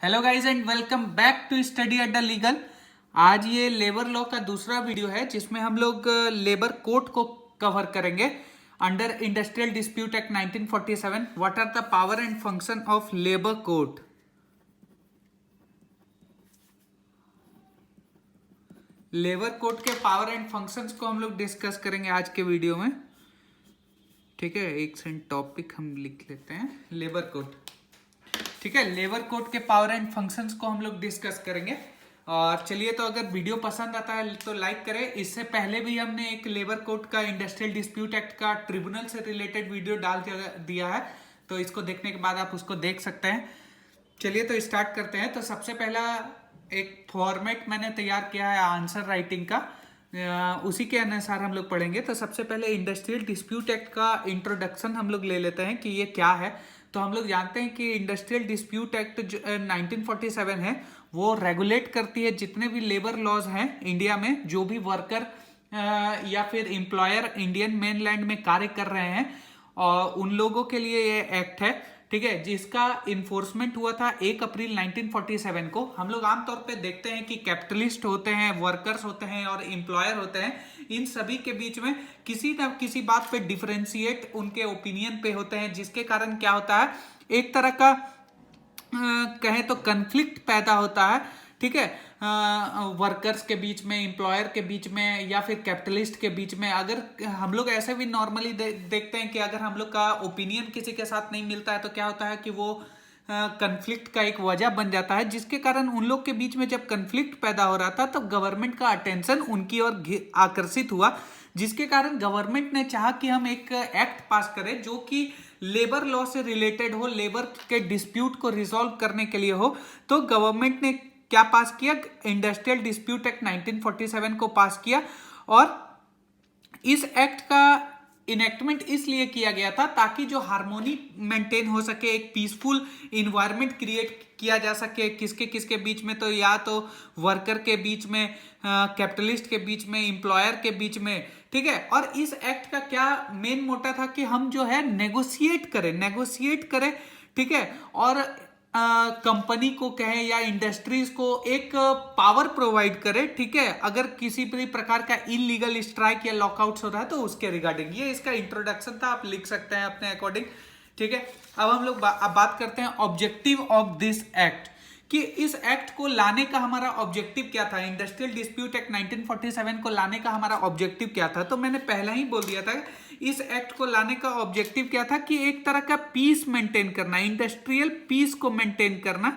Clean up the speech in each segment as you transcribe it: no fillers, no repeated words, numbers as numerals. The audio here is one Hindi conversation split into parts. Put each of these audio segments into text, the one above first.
Hello guys and welcome back to study Adda legal. आज ये लेबर लॉ का दूसरा वीडियो है जिसमें हम लोग लेबर कोड को कवर करेंगे। Under industrial dispute act 1947 what are the power and function of labour code. Labour code के पावर एंड फंक्शंस को हम लोग डिस्कस करेंगे आज के वीडियो में। ठीक है, एक सेकंड टॉपिक हम लिख लेते हैं, लेबर कोड। ठीक है, लेबर कोड के पावर एंड फंक्शंस को हम लोग डिस्कस करेंगे। और चलिए, तो अगर वीडियो पसंद आता है तो लाइक करें। इससे पहले भी हमने एक लेबर कोड का इंडस्ट्रियल डिस्प्यूट एक्ट का ट्रिब्यूनल से रिलेटेड वीडियो डाल दिया है, तो इसको देखने के बाद आप उसको देख सकते हैं। चलिए तो स्टार्ट करते हैं। तो सबसे पहला एक फॉर्मेट मैंने तैयार किया है आंसर राइटिंग का, उसी के अनुसार हम लोग पढ़ेंगे। तो सबसे पहले इंडस्ट्रियल डिस्प्यूट एक्ट का इंट्रोडक्शन हम लोग ले लेते हैं कि ये क्या है। तो हम लोग जानते हैं कि इंडस्ट्रियल डिस्प्यूट एक्ट 1947 है, वो रेगुलेट करती है जितने भी लेबर लॉज हैं इंडिया में, जो भी वर्कर या फिर एम्प्लॉयर इंडियन मेनलैंड में कार्य कर रहे हैं, और उन लोगों के लिए ये एक्ट है। ठीक है, जिसका इन्फोर्समेंट हुआ था 1 अप्रैल 1947 को। हम लोग आमतौर पे देखते हैं कि कैपिटलिस्ट होते हैं, वर्कर्स होते हैं और एम्प्लॉयर होते हैं। इन सभी के बीच में किसी न किसी बात पे डिफरेंशिएट उनके ओपिनियन पे होते हैं, जिसके कारण क्या होता है, एक तरह का कहें तो कन्फ्लिक्ट पैदा होता है। ठीक है, वर्कर्स के बीच में, एम्प्लॉयर के बीच में या फिर कैपिटलिस्ट के बीच में। अगर हम लोग ऐसे भी नॉर्मली देखते हैं कि अगर हम लोग का ओपिनियन किसी के साथ नहीं मिलता है तो क्या होता है कि वो कन्फ्लिक्ट का एक वजह बन जाता है, जिसके कारण उन लोग के बीच में जब कन्फ्लिक्ट पैदा हो रहा था तब गवर्नमेंट का अटेंशन उनकी ओर आकर्षित हुआ, जिसके कारण गवर्नमेंट ने चाहा कि हम एक एक्ट पास करें जो कि लेबर लॉ से रिलेटेड हो, लेबर के डिस्प्यूट को रिजॉल्व करने के लिए हो। तो गवर्नमेंट ने क्या पास किया, इंडस्ट्रियल डिस्प्यूट एक्ट 1947 को पास किया। और इस एक्ट का इनेक्टमेंट इसलिए किया गया था ताकि जो हार्मोनी मेंटेन हो सके, एक पीसफुल इन्वायरमेंट क्रिएट किया जा सके। किसके किसके बीच में, तो या तो वर्कर के बीच में, कैपिटलिस्ट के बीच में, एम्प्लॉयर के बीच में। ठीक है, और इस एक्ट का क्या मेन मोटा था कि हम जो है नेगोशिएट करें। ठीक है, और कंपनी को कहें या इंडस्ट्रीज को एक पावर प्रोवाइड करे। ठीक है, अगर किसी भी प्रकार का इलीगल स्ट्राइक या लॉकआउट हो रहा है तो उसके रिगार्डिंग ये इसका इंट्रोडक्शन था, आप लिख सकते हैं अपने अकॉर्डिंग। ठीक है, अब हम लोग अब बात करते हैं ऑब्जेक्टिव ऑफ दिस एक्ट, कि इस एक्ट को लाने का हमारा ऑब्जेक्टिव क्या था। इंडस्ट्रियल डिस्प्यूट एक्ट 1947 को लाने का हमारा ऑब्जेक्टिव क्या था, तो मैंने पहले ही बोल दिया था इस एक्ट को लाने का ऑब्जेक्टिव क्या था कि एक तरह का पीस मेंटेन करना, इंडस्ट्रियल पीस को मेंटेन करना।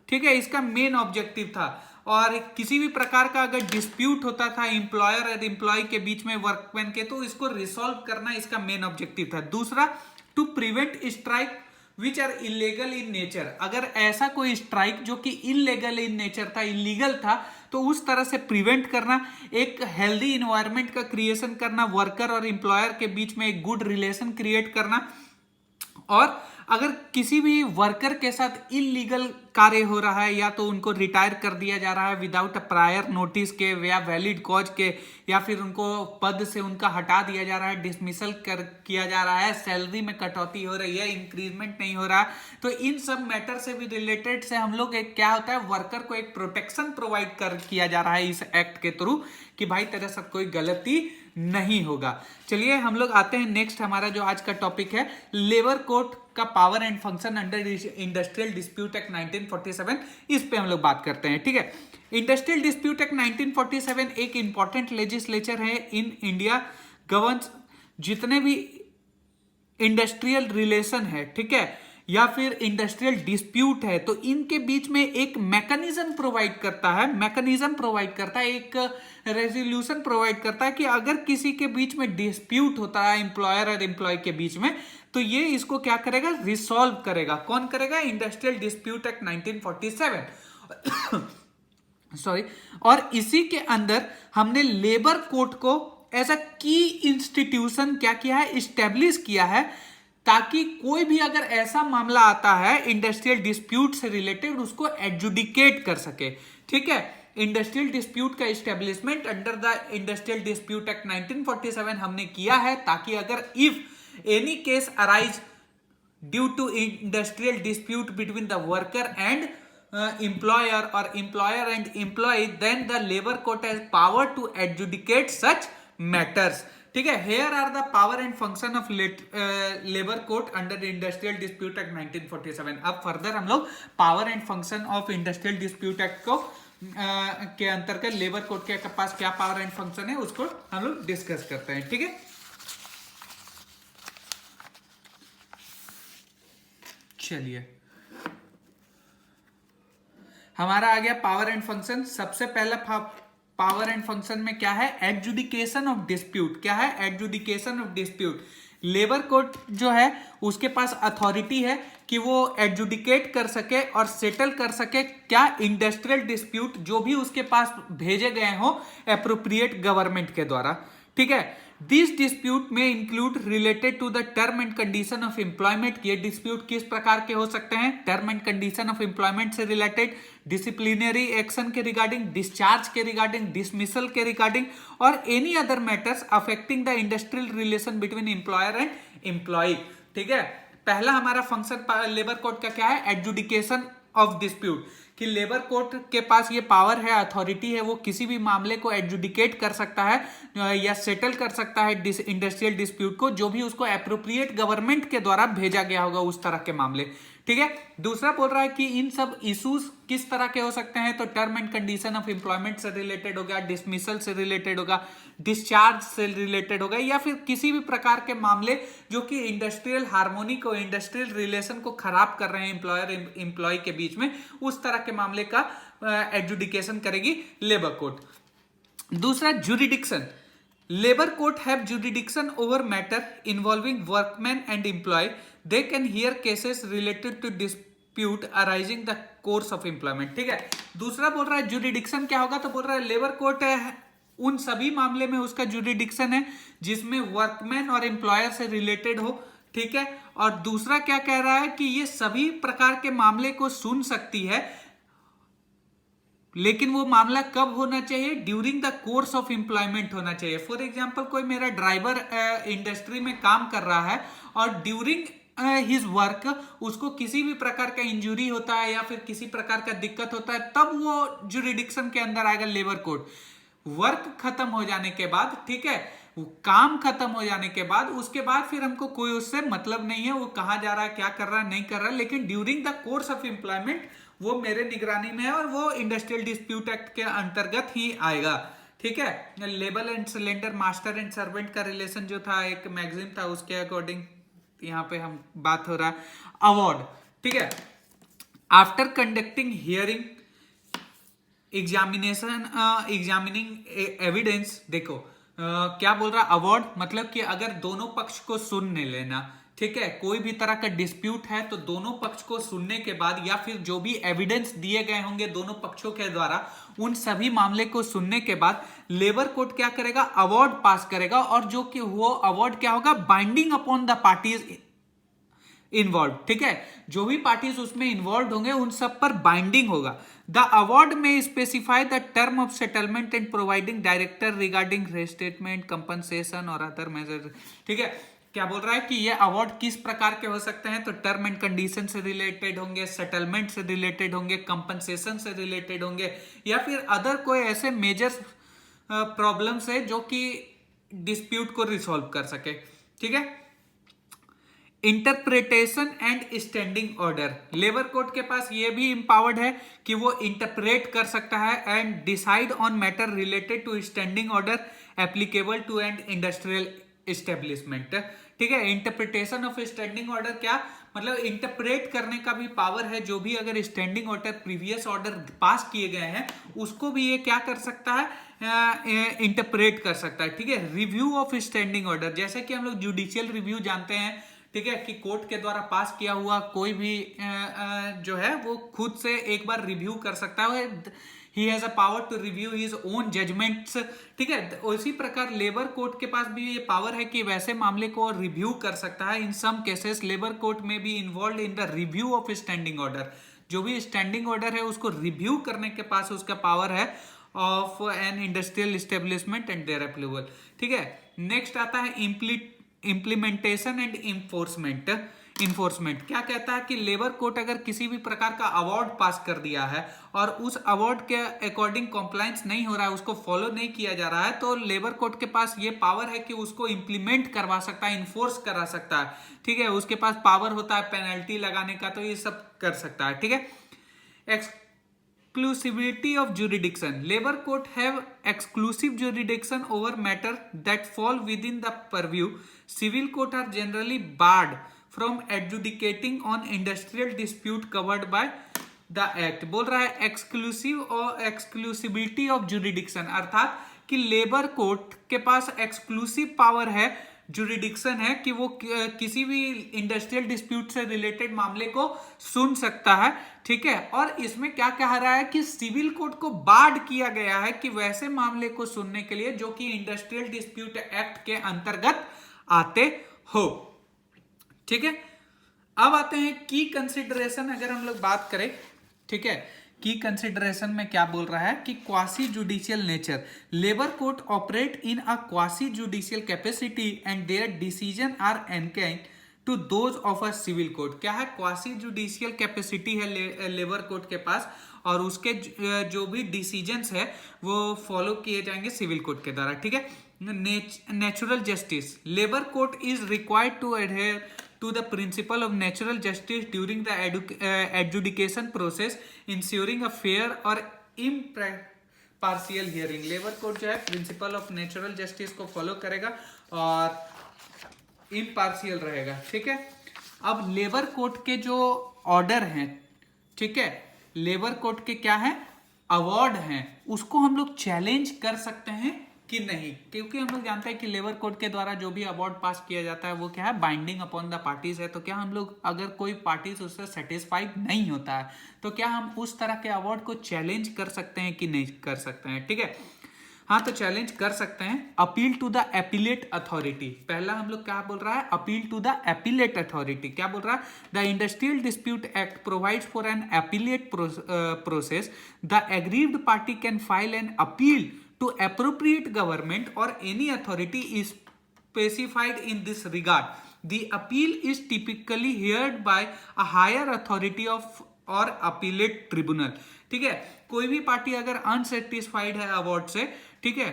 ठीक है, इसका मेन ऑब्जेक्टिव था। और किसी भी प्रकार का अगर डिस्प्यूट होता था एम्प्लॉयर और एम्प्लॉय के बीच में, वर्कमैन के, तो इसको रिसॉल्व करना इसका मेन ऑब्जेक्टिव था। दूसरा, to prevent strike which are illegal in nature. अगर ऐसा कोई स्ट्राइक जो कि इलीगल इन नेचर था, इलीगल था, तो उस तरह से प्रिवेंट करना, एक हेल्दी इन्वायरमेंट का क्रिएशन करना, वर्कर और एम्प्लॉयर के बीच में एक गुड रिलेशन क्रिएट करना। और अगर किसी भी वर्कर के साथ इलीगल कार्य हो रहा है, या तो उनको रिटायर कर दिया जा रहा है विदाउट अ प्रायर नोटिस के या वैलिड कॉज के, या फिर उनको पद से उनका हटा दिया जा रहा है, डिसमिसल किया जा रहा है, सैलरी में कटौती हो रही है, इंक्रीजमेंट नहीं हो रहा है, तो इन सब मैटर से भी रिलेटेड से हम लोग एक क्या होता है, वर्कर को एक प्रोटेक्शन प्रोवाइड किया जा रहा है इस एक्ट के थ्रू, कि भाई तेरे साथ कोई गलती नहीं होगा। चलिए हम लोग आते हैं नेक्स्ट, हमारा जो आज का टॉपिक है लेबर कोड का power and function under industrial dispute act 1947, इस पे हम लोग बात करते हैं। ठीक है, इंडस्ट्रियल डिस्प्यूट एक्ट 1947 एक इंपॉर्टेंट लेजिस्लेचर है इन इंडिया, गवर्न्स जितने भी इंडस्ट्रियल रिलेशन है, ठीक है, या फिर इंडस्ट्रियल डिस्प्यूट है, तो इनके बीच में एक मैकेनिज्म प्रोवाइड करता है, एक रेजोल्यूशन प्रोवाइड करता है कि अगर किसी के बीच में डिस्प्यूट होता है एम्प्लॉयर और एम्प्लॉय के बीच में, तो ये इसको क्या करेगा, रिसॉल्व करेगा। कौन करेगा, इंडस्ट्रियल डिस्प्यूट एक्ट 1947 सॉरी। और इसी के अंदर हमने लेबर कोड को एज अ की इंस्टीट्यूशन क्या किया है, इस्टेब्लिश किया है, ताकि कोई भी अगर ऐसा मामला आता है इंडस्ट्रियल डिस्प्यूट से रिलेटेड, उसको एडजुडिकेट कर सके। ठीक है, इंडस्ट्रियल डिस्प्यूट का establishment under the industrial dispute act 1947 हमने किया है, ताकि अगर if any case arise due to industrial dispute between the worker and employer or employer and employee, then the labor court has power to adjudicate such matters. ठीक है, here are the power and function of labor court under the Industrial Dispute Act 1947. अब फर्दर हम लोग power and function of industrial dispute act को के अंतर्गत लेबर कोर्ट के पास क्या पावर एंड फंक्शन है उसको हम लोग डिस्कस करते हैं. ठीक है, चलिए हमारा आ गया पावर एंड फंक्शन. सबसे पहला पावर एंड फंक्शन में क्या है? Adjudication of dispute. क्या है? Adjudication of dispute. Labour court जो है उसके पास अथॉरिटी है कि वो एडजुडिकेट कर सके और सेटल कर सके क्या इंडस्ट्रियल डिस्प्यूट जो भी उसके पास भेजे गए हो एप्रोप्रिएट गवर्नमेंट के द्वारा. ठीक है, दिस डिस्प्यूट में include related to the term and condition of employment. ये डिस्प्यूट किस प्रकार के हो सकते हैं? Term and condition of employment से रिलेटेड, डिसिप्लिनरी एक्शन के रिगार्डिंग, डिस्चार्ज के रिगार्डिंग, डिसमिसल के रिगार्डिंग और any other matters affecting the industrial relation between employer and employee. ठीक है, पहला हमारा फंक्शन लेबर कोर्ट का क्या है? Adjudication of dispute. कि लेबर कोर्ट के पास ये पावर है, अथॉरिटी है, वो किसी भी मामले को एडजुडिकेट कर सकता है या सेटल कर सकता है इंडस्ट्रियल डिस्प्यूट को जो भी उसको एप्रोप्रिएट गवर्नमेंट के द्वारा भेजा गया होगा उस तरह के मामले. ठीक है, दूसरा बोल रहा है कि इन सब इश्यूज किस तरह के हो सकते हैं? तो term and condition of employment से रिलेटेड होगा, डिसमिसल से रिलेटेड होगा, डिस्चार्ज से रिलेटेड होगा या फिर किसी भी प्रकार के मामले जो कि इंडस्ट्रियल हार्मोनी को, इंडस्ट्रियल रिलेशन को खराब कर रहे हैं एम्प्लॉयर एम्प्लॉय के बीच में, उस तरह के मामले का एडजुडिकेशन करेगी लेबर कोर्ट. दूसरा jurisdiction. Labour court have jurisdiction over matter involving workman and employee. They can hear cases related to dispute arising the course of employment. ठीक है, दूसरा बोल रहा है जुरिडिक्शन क्या होगा? तो बोल रहा है लेबर कोर्ट उन सभी मामले में उसका जुरिडिक्शन है जिसमें वर्कमैन और एम्प्लॉयर से रिलेटेड हो. ठीक है, और दूसरा क्या कह रहा है कि ये सभी प्रकार के मामले को सुन सकती है, लेकिन वो मामला कब होना चाहिए? During the course of employment होना चाहिए. फॉर एग्जांपल कोई मेरा ड्राइवर इंडस्ट्री में काम कर रहा है और ड्यूरिंग हिज वर्क उसको किसी भी प्रकार का इंजरी होता है या फिर किसी प्रकार का दिक्कत होता है, तब वो जुरिडिक्शन के अंदर आएगा लेबर कोर्ट. वर्क खत्म हो जाने के बाद, ठीक है, काम खत्म हो जाने के बाद, उसके बाद फिर हमको कोई उससे मतलब नहीं है वो कहां जा रहा है, क्या कर रहा है, नहीं कर रहा है, लेकिन during the course of employment वो मेरे निगरानी में है और वो इंडस्ट्रियल डिस्प्यूट एक्ट के अंतर्गत ही आएगा. ठीक है, labour and cylinder, master and servant का रिलेशन जो था, एक मैगजीन था, उसके अकॉर्डिंग यहां पे हम बात हो रहा है. अवार्ड. ठीक है, after conducting hearing examining evidence. देखो क्या बोल रहा है? अवार्ड मतलब कि अगर दोनों पक्ष को सुनने लेना. ठीक है, कोई भी तरह का डिस्प्यूट है तो दोनों पक्ष को सुनने के बाद या फिर जो भी एविडेंस दिए गए होंगे दोनों पक्षों के द्वारा, उन सभी मामले को सुनने के बाद लेबर कोर्ट क्या करेगा? अवार्ड पास करेगा. और जो कि वो अवार्ड क्या होगा? Binding upon the parties involve. ठीक है, जो भी पार्टीज उसमें इन्वॉल्व होंगे उन सब पर बाइंडिंग होगा. द अवार्ड में specify the term of settlement and providing director regarding restatement, compensation और अदर मेजर. ठीक है, क्या बोल रहा है कि ये अवार्ड किस प्रकार के हो सकते हैं? तो टर्म एंड कंडीशन से रिलेटेड होंगे, सेटलमेंट से रिलेटेड होंगे, कंपनसेशन से रिलेटेड होंगे या फिर अदर कोई ऐसे मेजर प्रॉब्लम्स है जो कि डिस्प्यूट को रिसॉल्व कर सके. ठीक है, interpretation and standing order. Labour court के पास ये भी इंपावर्ड है कि वो इंटरप्रेट कर सकता है and decide on matter related to standing order applicable to and industrial establishment. ठीक है, इंटरप्रिटेशन ऑफ स्टैंडिंग ऑर्डर क्या मतलब? इंटरप्रेट करने का भी पावर है. जो भी अगर standing order, previous order pass किए गए हैं उसको भी ये क्या कर सकता है? इंटरप्रेट कर सकता है. ठीक है, रिव्यू ऑफ स्टैंडिंग ऑर्डर, जैसे कि हम लोग जुडिशियल रिव्यू जानते हैं. ठीक है, कि कोर्ट के द्वारा पास किया हुआ कोई भी जो है वो खुद से एक बार रिव्यू कर सकता है. He has a power to review his own judgements. ठीक है, उसी प्रकार लेबर कोर्ट के पास भी ये पावर है कि वैसे मामले को रिव्यू कर सकता है. इन सम केसेस लेबर कोर्ट में be involve in the review of standing order. जो भी स्टैंडिंग ऑर्डर है उसको रिव्यू करने के पास उसका पावर है of an industrial establishment and their approval. ठीक है, नेक्स्ट आता है इम्प्लीमेंटेशन एंड इन्फोर्समेंट. इन्फोर्समेंट। क्या कहता है कि लेबर कोर्ट अगर किसी भी प्रकार का अवार्ड पास कर दिया है और उस अवार्ड के अकॉर्डिंग कॉम्प्लायंस नहीं हो रहा है, उसको फॉलो नहीं किया जा रहा है, तो लेबर कोर्ट के पास ये पावर है कि उसको इंप्लीमेंट करवा सकता है, इन्फोर्स करा सकता है। ठीक है, उसके पास पावर होता है पेनल्टी लगाने का, तो ये सब कर सकता है। ठीक है, exclusivity of jurisdiction. Labor court have exclusive jurisdiction over matter that fall within the purview. Civil court are generally barred from adjudicating on industrial dispute covered by the act. बोल रहा है एक्सक्लूसिव और एक्सक्लूसिविटी ऑफ जुरिडिक्शन, अर्थात कि लेबर कोर्ट के पास एक्सक्लूसिव पावर है, जुरिडिक्शन है कि वो किसी भी इंडस्ट्रियल डिस्प्यूट से रिलेटेड मामले को सुन सकता है। ठीक है, और इसमें क्या कह रहा है कि सिविल कोर्ट को बार्ड किया गया है कि वैसे मामले को सुनने के लिए जो कि इंडस्ट्रियल डिस्प्यूट एक्ट के अंतर्गत आते हो। ठीक है, अब आते हैं की कंसिडरेशन। अगर हम लोग बात करें, ठीक है, की कंसिडरेशन में क्या बोल रहा है कि quasi judicial nature, labour court operate in a quasi judicial capacity and their decision are akin to those of a civil court. क्या है, क्वासी जुडिशियल कैपेसिटी है लेबर कोर्ट के पास, और उसके जो भी डिसीजंस है वो फॉलो किए जाएंगे सिविल कोर्ट के द्वारा। ठीक है, natural justice, labour court is required to adhere to the principle of natural justice during the adjudication process, ensuring a fair or impartial hearing. Labour court जो है प्रिंसिपल ऑफ नेचुरल जस्टिस को फॉलो करेगा और इम्पार्शियल रहेगा। ठीक है, अब लेबर कोर्ट के जो ऑर्डर हैं, ठीक है, लेबर कोर्ट के क्या है, अवार्ड हैं, उसको हम लोग चैलेंज कर सकते हैं कि नहीं, क्योंकि हम लोग जानते हैं कि लेबर कोर्ट के द्वारा जो भी अवार्ड पास किया जाता है वो क्या है, बाइंडिंग अपॉन द पार्टीज है। तो क्या हम लोग, अगर कोई पार्टीज उससे सेटिस्फाइड नहीं होता है, तो क्या हम उस तरह के अवार्ड को चैलेंज कर सकते हैं कि नहीं कर सकते हैं। ठीक है, हाँ, तो चैलेंज कर सकते हैं। Appeal to the appellate authority, पहला हम लोग क्या बोल रहा है, appeal to the appellate authority. क्या बोल रहा है, the industrial dispute act provides for an appellate process, the aggrieved party can file an appeal to appropriate government or any authority is specified in this regard. The appeal is typically heard by a higher authority of or appellate tribunal. ठीक है, कोई भी पार्टी अगर अनसेटिस्फाइड है अवार्ड से, ठीक है,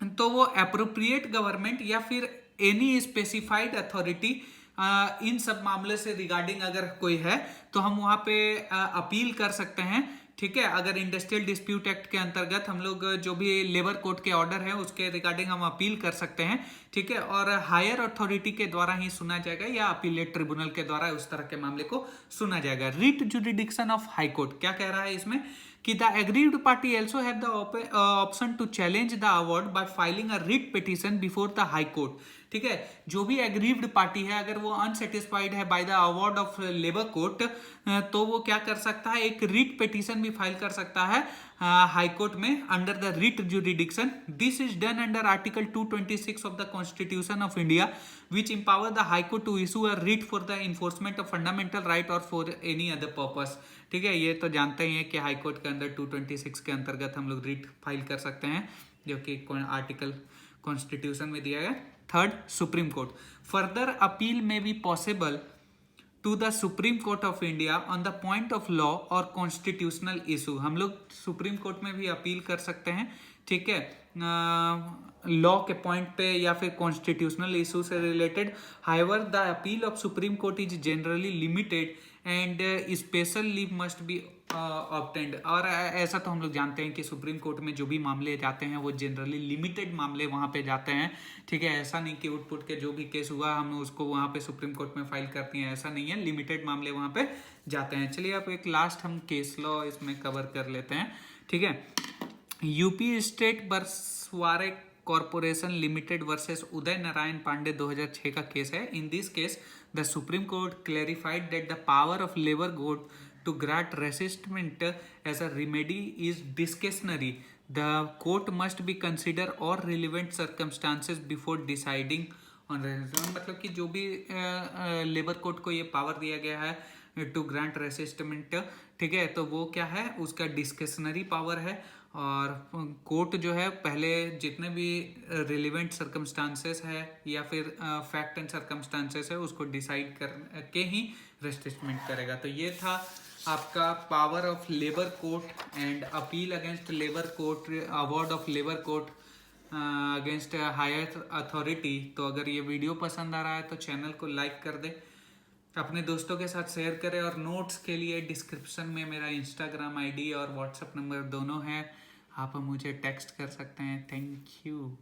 तो वो अप्रोप्रिएट गवर्नमेंट या फिर एनी स्पेसिफाइड अथॉरिटी इन सब मामले से रिगार्डिंग अगर कोई है तो हम वहां पे अपील कर सकते हैं। ठीक है, अगर इंडस्ट्रियल डिस्प्यूट एक्ट के अंतर्गत हम लोग जो भी लेबर कोर्ट के ऑर्डर है उसके रिगार्डिंग हम अपील कर सकते हैं। ठीक है, और हायर अथॉरिटी के द्वारा ही सुना जाएगा या अपीलेट ट्रिब्यूनल के द्वारा उस तरह के मामले को सुना जाएगा। Writ jurisdiction of high court, क्या कह रहा है इसमें कि the aggrieved party also have the option to challenge the award by filing a writ petition before the high court. ठीक है, जो भी एग्रीव्ड पार्टी है अगर वो अनसेटिस्फाइड है by the award of labour court, तो वो क्या कर सकता है, एक रिट पिटीशन भी फाइल कर सकता है हाई कोर्ट में under the writ jurisdiction. This is done under article 226 of the constitution of India which empower the high court to issue a writ for the enforcement of fundamental right or for any other purpose. ठीक है, ये तो जानते ही हैं कि हाई कोर्ट के अंदर 226 के अंतर्गत हम लोग रिट फाइल कर सकते हैं, जो कि आर्टिकल कॉन्स्टिट्यूशन में दिया गया। Third, supreme court, further appeal में be possible to the supreme court of India on the point of law और कॉन्स्टिट्यूशनल इशू। हम लोग सुप्रीम कोर्ट में भी अपील कर सकते हैं। ठीक है, लॉ के पॉइंट पे या फिर कॉन्स्टिट्यूशनल इशू से related. However the appeal of supreme court is generally limited and special leave must be obtained. और ऐसा तो हम लोग जानते हैं कि सुप्रीम कोर्ट में जो भी मामले जाते हैं वो जनरली लिमिटेड मामले वहाँ पे जाते हैं। ठीक है, ऐसा नहीं कि उठ के जो भी केस हुआ हम उसको वहाँ पे सुप्रीम कोर्ट में फाइल करती हैं, ऐसा नहीं है, लिमिटेड मामले वहाँ पे जाते हैं। चलिए अब एक लास्ट हम केस लॉ इसमें कवर कर लेते हैं। ठीक है, UP state brassware corporation limited versus Uday Narayan Pandey 2006 का केस है। In this case the supreme court clarified that the power of labour court to grant resistment as a remedy is discretionary. The court must be consider all relevant circumstances before deciding on resistance. मतलब कि जो भी लेबर कोर्ट को ये पावर दिया गया है टू ग्रांट रेसिस्टमेंट। ठीक है, तो वो क्या है, उसका डिस्क्रिशनरी पावर है। और कोर्ट जो है पहले जितने भी रिलेवेंट सर्कमस्टांसेस है या फिर फैक्ट एंड सर्कमस्टांसेस है उसको डिसाइड करके ही रेस्ट्रिक्टमेंट करेगा। तो ये था आपका power of labour court and appeal against labour court, award of labour court against higher authority. तो अगर ये वीडियो पसंद आ रहा है तो चैनल को लाइक कर दे, अपने दोस्तों के साथ शेयर करें। और नोट्स के लिए डिस्क्रिप्शन में मेरा इंस्टाग्राम आईडी और व्हाट्सएप नंबर दोनों है, आप मुझे टेक्स्ट कर सकते हैं। Thank you.